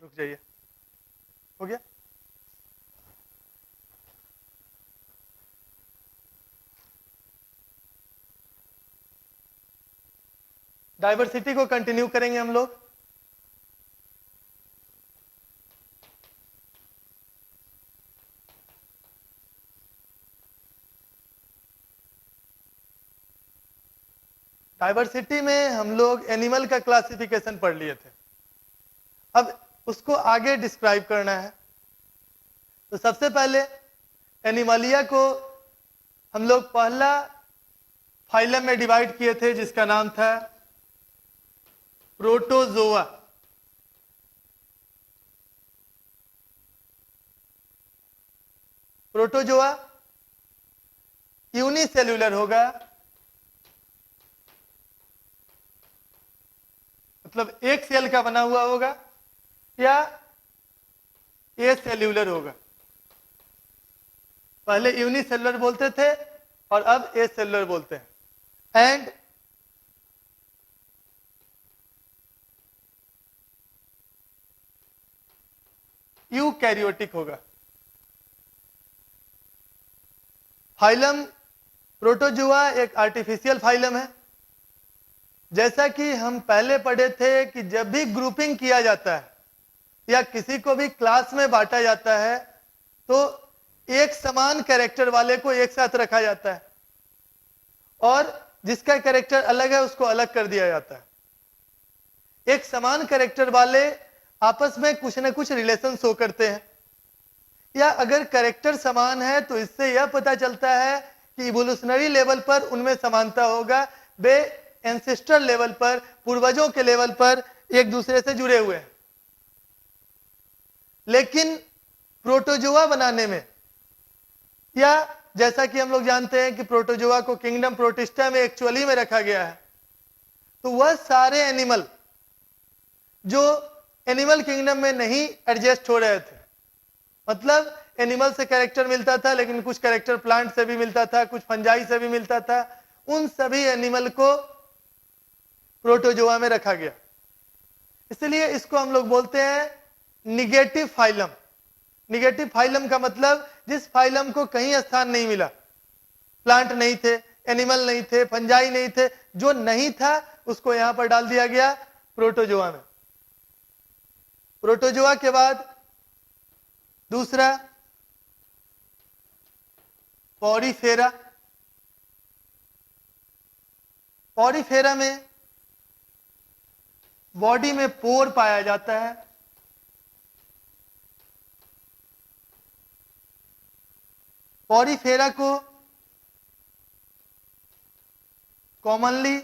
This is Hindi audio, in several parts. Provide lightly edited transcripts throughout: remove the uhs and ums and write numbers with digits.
रुक जाइए, हो गया। डाइवर्सिटी को कंटिन्यू करेंगे हम लोग। डाइवर्सिटी में हम लोग एनिमल का क्लासिफिकेशन पढ़ लिए थे, अब उसको आगे डिस्क्राइब करना है। तो सबसे पहले एनिमलिया को हम लोग पहला फाइलम में डिवाइड किए थे जिसका नाम था प्रोटोजोआ। प्रोटोजोआ यूनिसेल्यूलर होगा, मतलब एक सेल का बना हुआ होगा, या ए सेल्यूलर होगा। पहले यूनिसेल्युलर बोलते थे और अब ए सेल्युलर बोलते हैं। एंड यूकैरियोटिक होगा। फाइलम प्रोटोजुआ एक आर्टिफिशियल फाइलम है। जैसा कि हम पहले पढ़े थे कि जब भी ग्रुपिंग किया जाता है या किसी को भी क्लास में बांटा जाता है तो एक समान कैरेक्टर वाले को एक साथ रखा जाता है और जिसका कैरेक्टर अलग है उसको अलग कर दिया जाता है। एक समान कैरेक्टर वाले आपस में कुछ न कुछ रिलेशन शो करते हैं, या अगर कैरेक्टर समान है तो इससे यह पता चलता है कि इवोल्यूशनरी लेवल पर उनमें समानता होगा, वे एंसेस्टर लेवल पर, पूर्वजों के लेवल पर एक दूसरे से जुड़े हुए हैं। लेकिन प्रोटोजोआ बनाने में, या जैसा कि हम लोग जानते हैं कि प्रोटोजोआ को किंगडम प्रोटिस्टा में एक्चुअली में रखा गया है, तो वह सारे एनिमल जो एनिमल किंगडम में नहीं एडजस्ट हो रहे थे, मतलब एनिमल से कैरेक्टर मिलता था लेकिन कुछ कैरेक्टर प्लांट से भी मिलता था, कुछ फंजाई से भी मिलता था, उन सभी एनिमल को प्रोटोजोआ में रखा गया। इसलिए इसको हम लोग बोलते हैं निगेटिव फाइलम। निगेटिव फाइलम का मतलब जिस फाइलम को कहीं स्थान नहीं मिला, प्लांट नहीं थे, एनिमल नहीं थे, फंजाई नहीं थे, जो नहीं था उसको यहां पर डाल दिया गया प्रोटोजोआ में। प्रोटोजोआ के बाद दूसरा पॉरीफेरा। पॉरीफेरा में बॉडी में पोर पाया जाता है। पॉरीफेरा को कॉमनली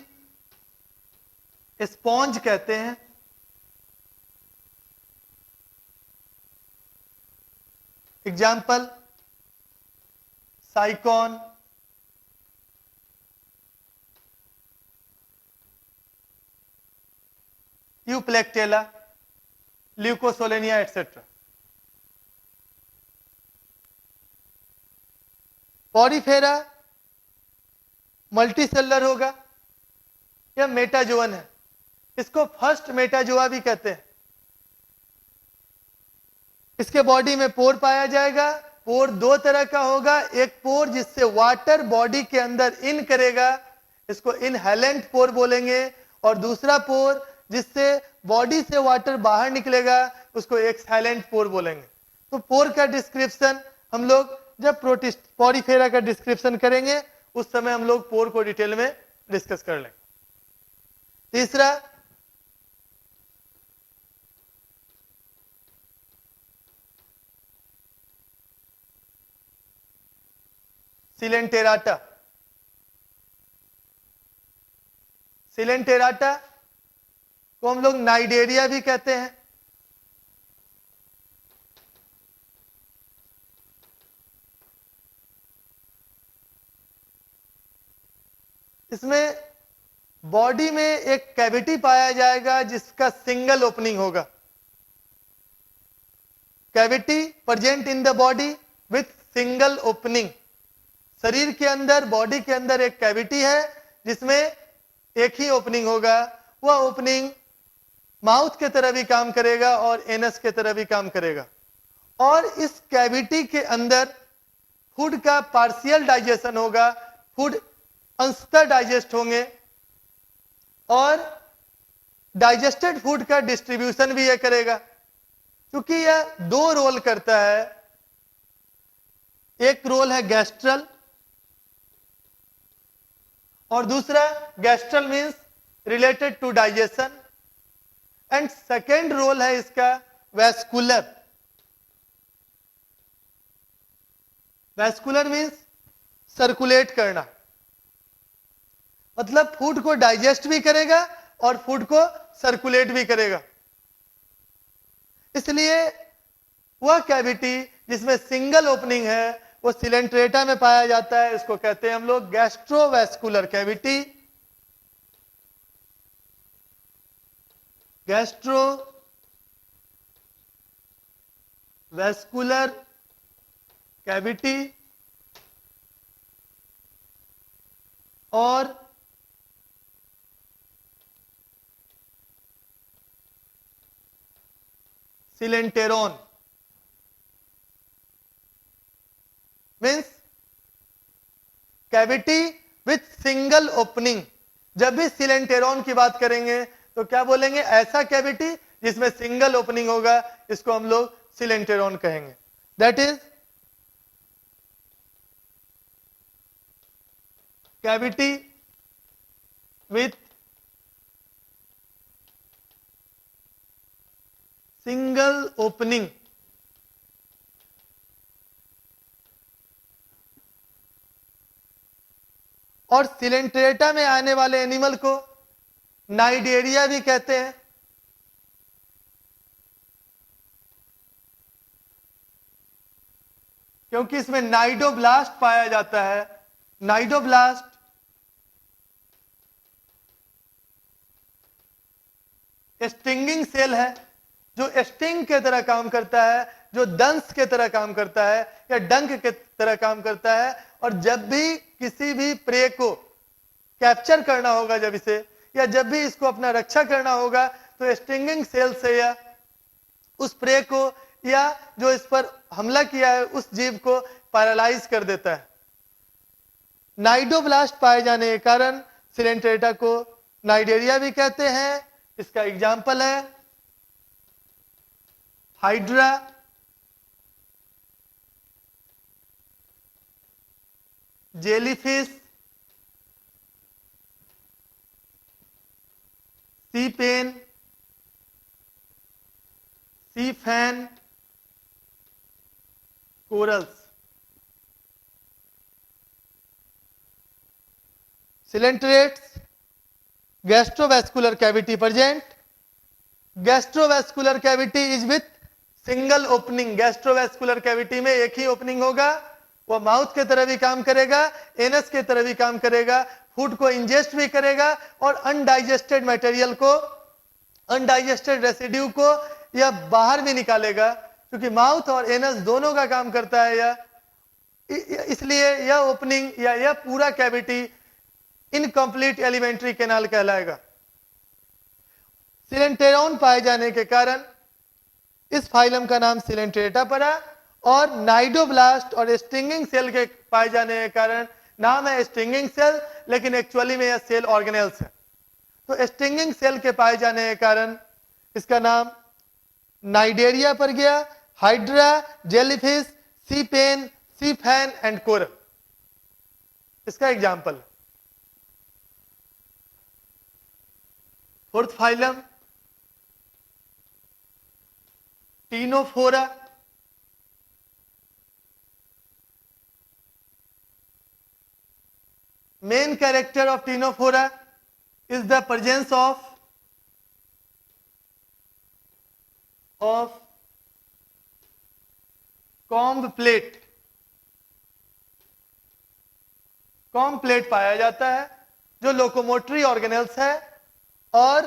स्पॉन्ज कहते हैं। Example Sycon, Euplectella, Leucosolenia etcetera. Porifera multicellular होगा या मेटाजोअन है, इसको फर्स्ट मेटाजोआ भी कहते हैं। इसके बॉडी में पोर पाया जाएगा। पोर दो तरह का होगा, एक पोर जिससे वाटर बॉडी के अंदर इन करेगा, इसको इनहेलेंट पोर बोलेंगे, और दूसरा पोर जिससे बॉडी से वाटर बाहर निकलेगा उसको एक्सहेलेंट पोर बोलेंगे। तो पोर का डिस्क्रिप्शन हम लोग जब पॉरीफेरा का डिस्क्रिप्शन करेंगे उस समय हम लोग पोर को डिटेल में डिस्कस कर लेंगे। तीसरा सिलेंटेराटा। सिलेंटेराटा को हम लोग नाइडेरिया भी कहते हैं। इसमें बॉडी में एक कैविटी पाया जाएगा जिसका सिंगल ओपनिंग होगा। Cavity present in the body with single opening. शरीर के अंदर, बॉडी के अंदर एक कैविटी है जिसमें एक ही ओपनिंग होगा। वह ओपनिंग माउथ के तरह भी काम करेगा और एनस के तरह भी काम करेगा। और इस कैविटी के अंदर फूड का पार्शियल डाइजेशन होगा, फूड अंशतः डाइजेस्ट होंगे और डाइजेस्टेड फूड का डिस्ट्रीब्यूशन भी यह करेगा। क्योंकि यह दो रोल करता है, एक रोल है गैस्ट्रल और दूसरा gastral means related to digestion and second role है इसका वैस्कुलर। वैस्कुलर मींस सर्कुलेट करना, मतलब फूड को डाइजेस्ट भी करेगा और फूड को सर्कुलेट भी करेगा। इसलिए वह कैविटी जिसमें सिंगल ओपनिंग है वो सिलेंट्रेटा में पाया जाता है, इसको कहते हैं हम लोग गैस्ट्रोवैस्कुलर कैविटी। गैस्ट्रोवैस्कुलर कैविटी और coelenteron means cavity with single opening. जब भी सिलेंटेरॉन की बात करेंगे तो क्या बोलेंगे? ऐसा कैविटी जिसमें सिंगल ओपनिंग होगा, इसको हम लोग सिलेंटेरॉन कहेंगे। That is cavity with single opening. और सिलेंट्रेटा में आने वाले एनिमल को नाइडेरिया भी कहते हैं। क्योंकि इसमें नाइडोब्लास्ट पाया जाता है। नाइडोब्लास्ट स्टिंगिंग सेल है जो स्टिंग के तरह काम करता है, जो दंश के तरह काम करता है या डंक के तरह काम करता है। और जब भी किसी भी प्रे को कैप्चर करना होगा, जब इसे या जब भी इसको अपना रक्षा करना होगा, तो स्टिंगिंग सेल से या उस प्रे को या जो इस पर हमला किया है उस जीव को पैरालाइज कर देता है। नाइडोब्लास्ट पाए जाने के कारण सिलेंट्रेटा को नाइडेरिया भी कहते हैं। इसका एग्जाम्पल है hydra, jellyfish, sea pen, sea fan, corals. Coelenterates gastrovascular cavity present. Gastrovascular cavity is with single opening. Gastrovascular cavity में एक ही ओपनिंग होगा, वो माउथ के तरह भी काम करेगा, एनस के तरह भी काम करेगा, फूड को इंजेस्ट भी करेगा और अनडाइजेस्टेड मटेरियल को, अनडाइजेस्टेड रेसिड्यू को यह बाहर भी निकालेगा। क्योंकि माउथ और एनस दोनों का काम करता है यह, इसलिए यह ओपनिंग या यह पूरा कैविटी इनकम्प्लीट एलिमेंट्री कैनाल कहलाएगा। सिलेंटेरॉन पाए जाने के कारण इस फाइलम का नाम सिलेंट्रेटा पड़ा और नाइडोब्लास्ट और स्टिंगिंग सेल के पाए जाने के कारण नाम है स्टिंगिंग सेल, लेकिन एक्चुअली में यह सेल ऑर्गेनेल्स है। तो स्टिंगिंग सेल के पाए जाने के कारण इसका नाम नाइडेरिया पर गया। Hydra, jellyfish, sea pen, sea fan and coral इसका example. Fourth phylum Ctenophora. Main character of Ctenophora is the presence of comb plate। Comb plate पाया जाता है जो लोकोमोटरी ऑर्गेनेल्स है और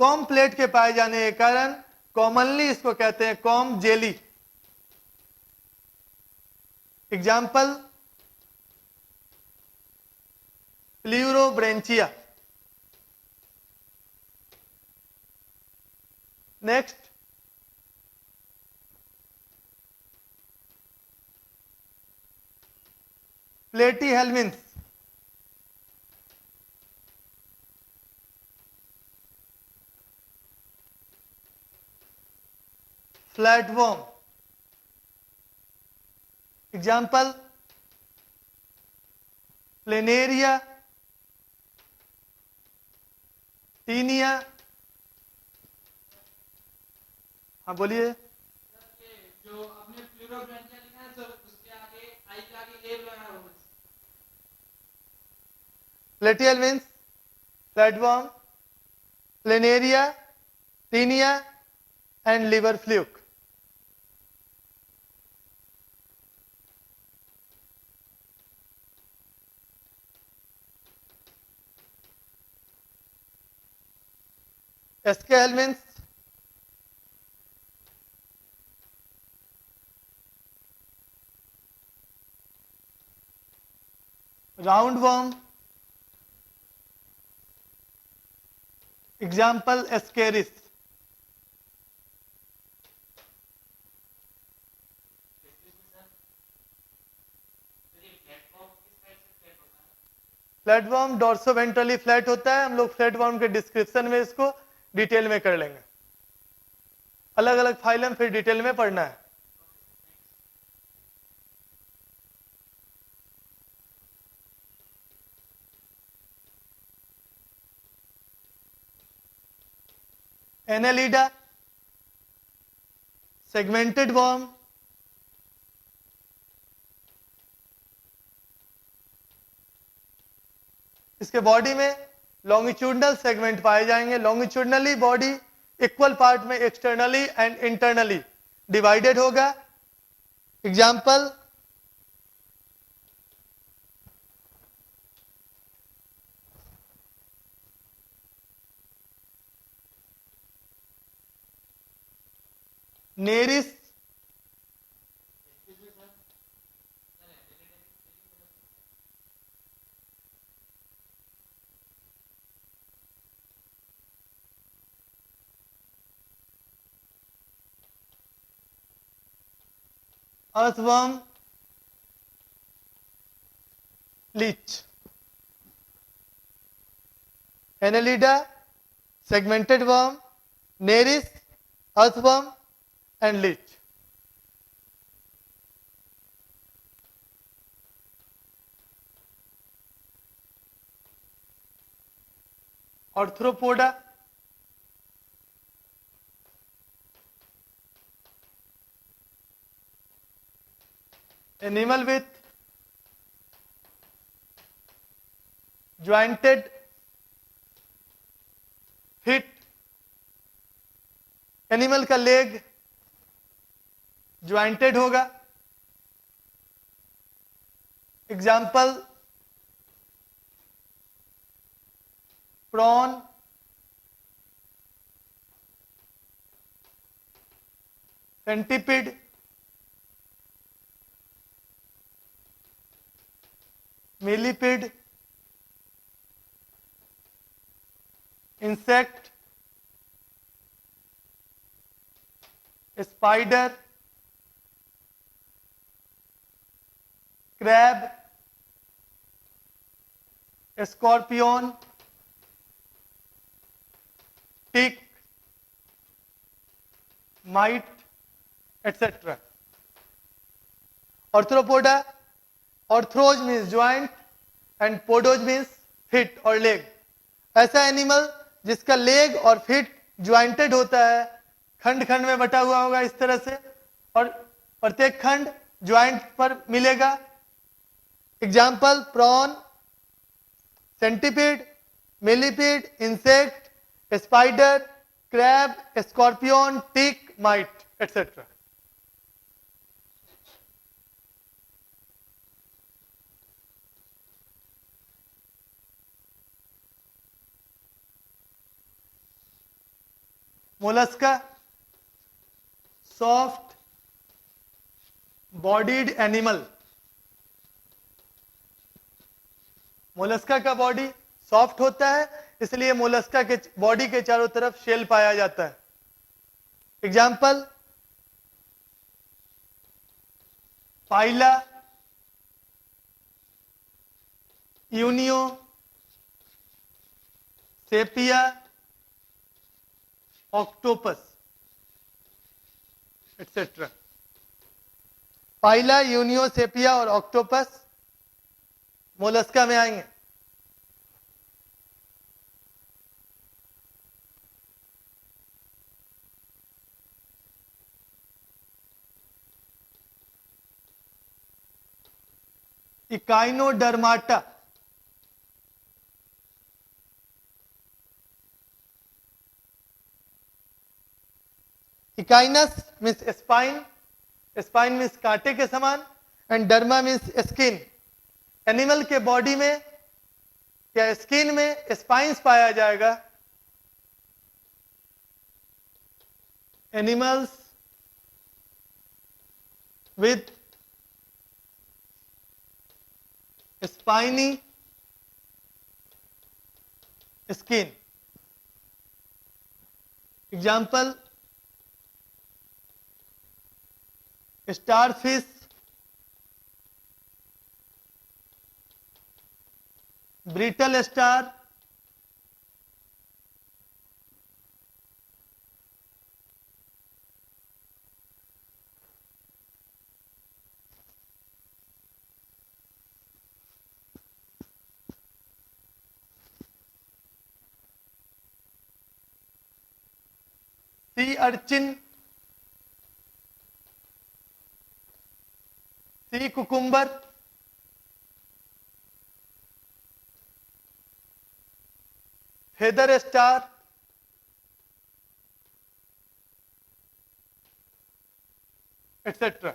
कॉम्ब प्लेट के पाए जाने के कारण कॉमनली इसको कहते हैं comb jelly. Example Pleurobrachia. Next, platyhelminth, flatworm, example Planaria, Taenia. हाँ बोलिए। जो आपने फ्लोरोब्रांचिया लिखा है सर, उसके आगे आई के आगे ए लगाया होगा। Platyhelminth, flatworm, Planaria, Taenia and liver fluke. Aschelminth, roundworm, example Ascaris. Platform dorsoventrally flat होता है। हम लोग प्लेटफॉर्म के डिस्क्रिप्शन में इसको डिटेल में कर लेंगे। अलग अलग फाइलम फिर डिटेल में पढ़ना है। एनेलिडा, सेगमेंटेड वर्म, इसके बॉडी में लॉन्गिट्यूडनल सेगमेंट पाए जाएंगे। लॉन्गिट्यूडनली बॉडी इक्वल पार्ट में एक्सटर्नली एंड इंटरनली डिवाइडेड होगा। Example Nereis, earthworm, leech. Annelida, segmented worm, Nereis, earthworm and leech. Arthropoda, animal with jointed feet. Animal का लेग ज्वाइंटेड होगा। Example prawn, centipede, millipede, insect, spider, crab, scorpion, tick, mite etcetera. Arthropoda, arthros means joint and podos means feet और लेग। ऐसा एनिमल जिसका लेग और फिट ज्वाइंटेड होता है, खंड खंड में बटा हुआ होगा इस तरह से, और प्रत्येक खंड ज्वाइंट पर मिलेगा। Example prawn, centipede, millipede, insect, spider, crab, scorpion, tick, mite etcetera. Mollusca, soft bodied animal. Mollusca का बॉडी सॉफ्ट होता है, इसलिए मोलस्का के बॉडी के चारों तरफ शेल पाया जाता है। Example pila, unio, sepia, octopus etcetera. Pila, unio, sepia और ऑक्टोपस मोलस्का में आएंगे। Echinodermata, echinus means spine, spine means कांटे के समान, and derma means skin. Animal के बॉडी में या स्किन में स्पाइंस पाया जाएगा। Animals with spiny skin. Example starfish, brittle star, sea urchin, sea cucumber, feather star, etcetera.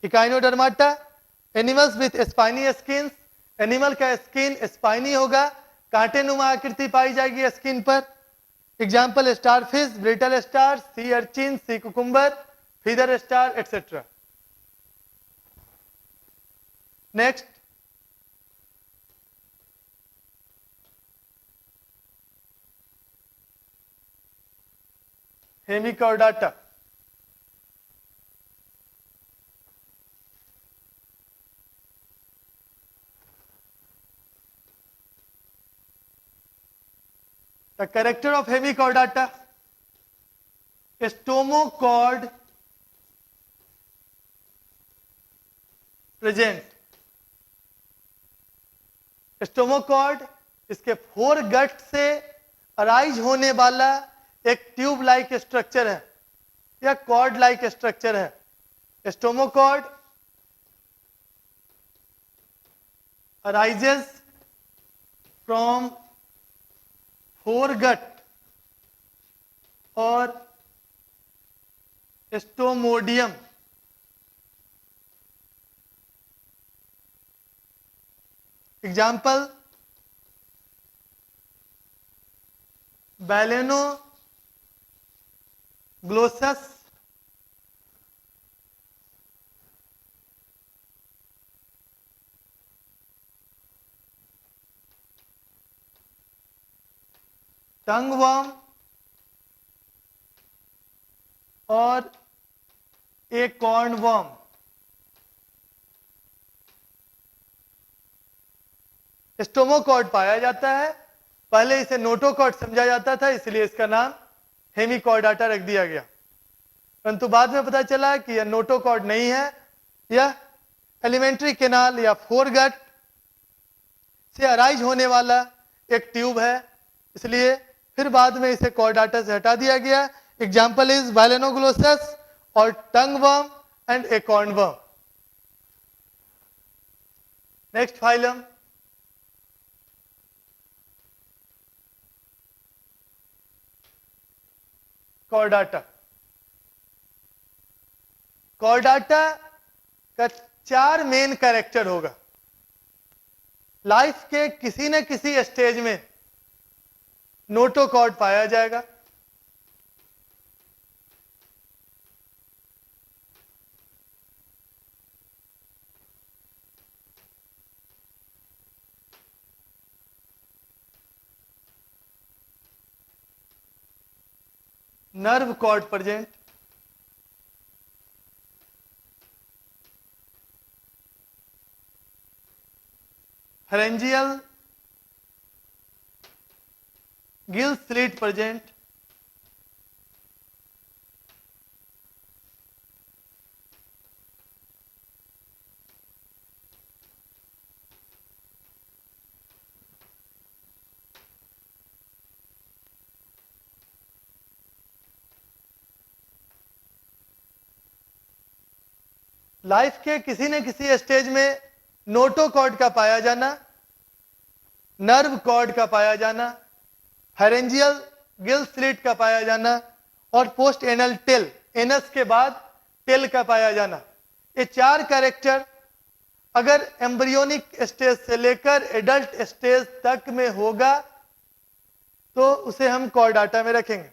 Echinodermata, animals with spiny skin. Animal का स्किन स्पाइनी होगा, कांटे नुमा आकृति पाई जाएगी स्किन पर। Example starfish, brittle star, sea urchin, sea cucumber, feather star etcetera. Next Hemichordata, the character of hemichordata, stomochord present। Stomochord इसके फोर गट से अराइज होने वाला एक ट्यूब लाइक स्ट्रक्चर है या कॉर्ड लाइक स्ट्रक्चर है। स्टोमोकॉर्ड अराइजेस फ्रॉम फोरगट और स्टोमोडियम। एग्जाम्पल बैलेनो ग्लोसस, टंग वर्म और एक कॉर्न वर्म। स्टोमोकॉर्ड पाया जाता है, पहले इसे नोटोकॉर्ड समझा जाता था, इसलिए इसका नाम हेमिकॉर्डाटा रख दिया गया। परंतु बाद में पता चला कि यह नोटोकॉर्ड नहीं है, यह एलिमेंट्री केनाल या फोरगट से अराइज होने वाला एक ट्यूब है, इसलिए फिर बाद में इसे कॉर्डाटा से हटा दिया गया। एग्जाम्पल इज बैलेनोग्लोसस और tongue worm and acorn worm. Next phylum Chordata. Chordata का 4 मेन कैरेक्टर होगा। लाइफ के किसी न किसी स्टेज में नोटोकॉर्ड पाया जाएगा। nerve cord present, pharyngeal gill slit present, life के किसी न किसी स्टेज में नोटोकॉर्ड का पाया जाना, नर्व कॉर्ड का पाया जाना, फेरेंजियल गिल स्लिट का पाया जाना और पोस्ट एनल टेल, एनस के बाद टेल का पाया जाना। ये चार कैरेक्टर अगर एम्ब्रियोनिक स्टेज से लेकर एडल्ट स्टेज तक में होगा तो उसे हम कॉर्डाटा में रखेंगे।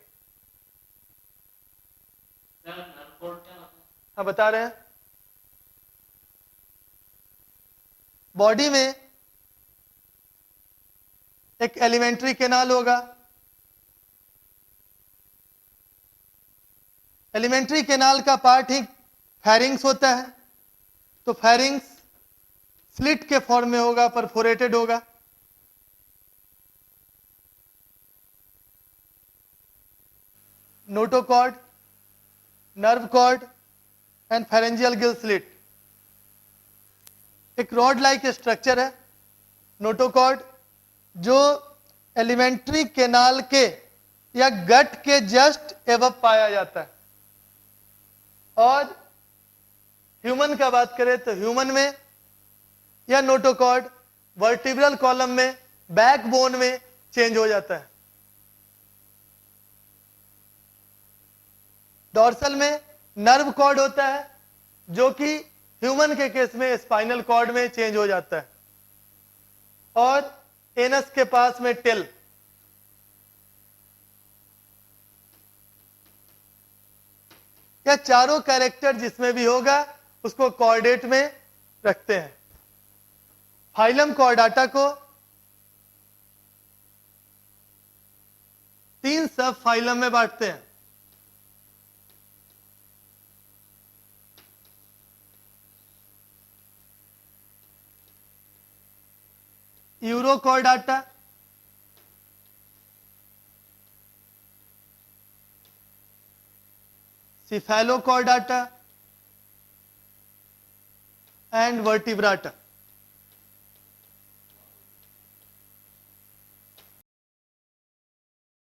नर्व कॉर्ड क्या होता है? हाँ बता रहे हैं। बॉडी में एक एलिमेंट्री कैनाल होगा, एलिमेंट्री कैनाल का पार्ट ही फेरिंग्स होता है, तो फेरिंग्स स्लिट के फॉर्म में होगा, परफोरेटेड होगा। Notochord, nerve cord and pharyngeal gill slit एक रॉड लाइक स्ट्रक्चर है। नोटोकॉर्ड जो एलिमेंट्री कैनाल के या गट के जस्ट एवब पाया जाता है। और ह्यूमन का बात करें तो ह्यूमन में या नोटोकॉर्ड वर्टिब्रल कॉलम में, बैकबोन में चेंज हो जाता है। डॉर्सल में नर्व कॉर्ड होता है जो कि ह्यूमन के केस में स्पाइनल कॉर्ड में चेंज हो जाता है। और एनस के पास में टेल। यह चारों कैरेक्टर जिसमें भी होगा उसको कॉर्डेट में रखते हैं। फाइलम कॉर्डाटा को 3 सब फाइलम में बांटते हैं। यूरोकॉर्डाटा, सिफेलोकॉर्डाटा एंड वर्टिब्राटा।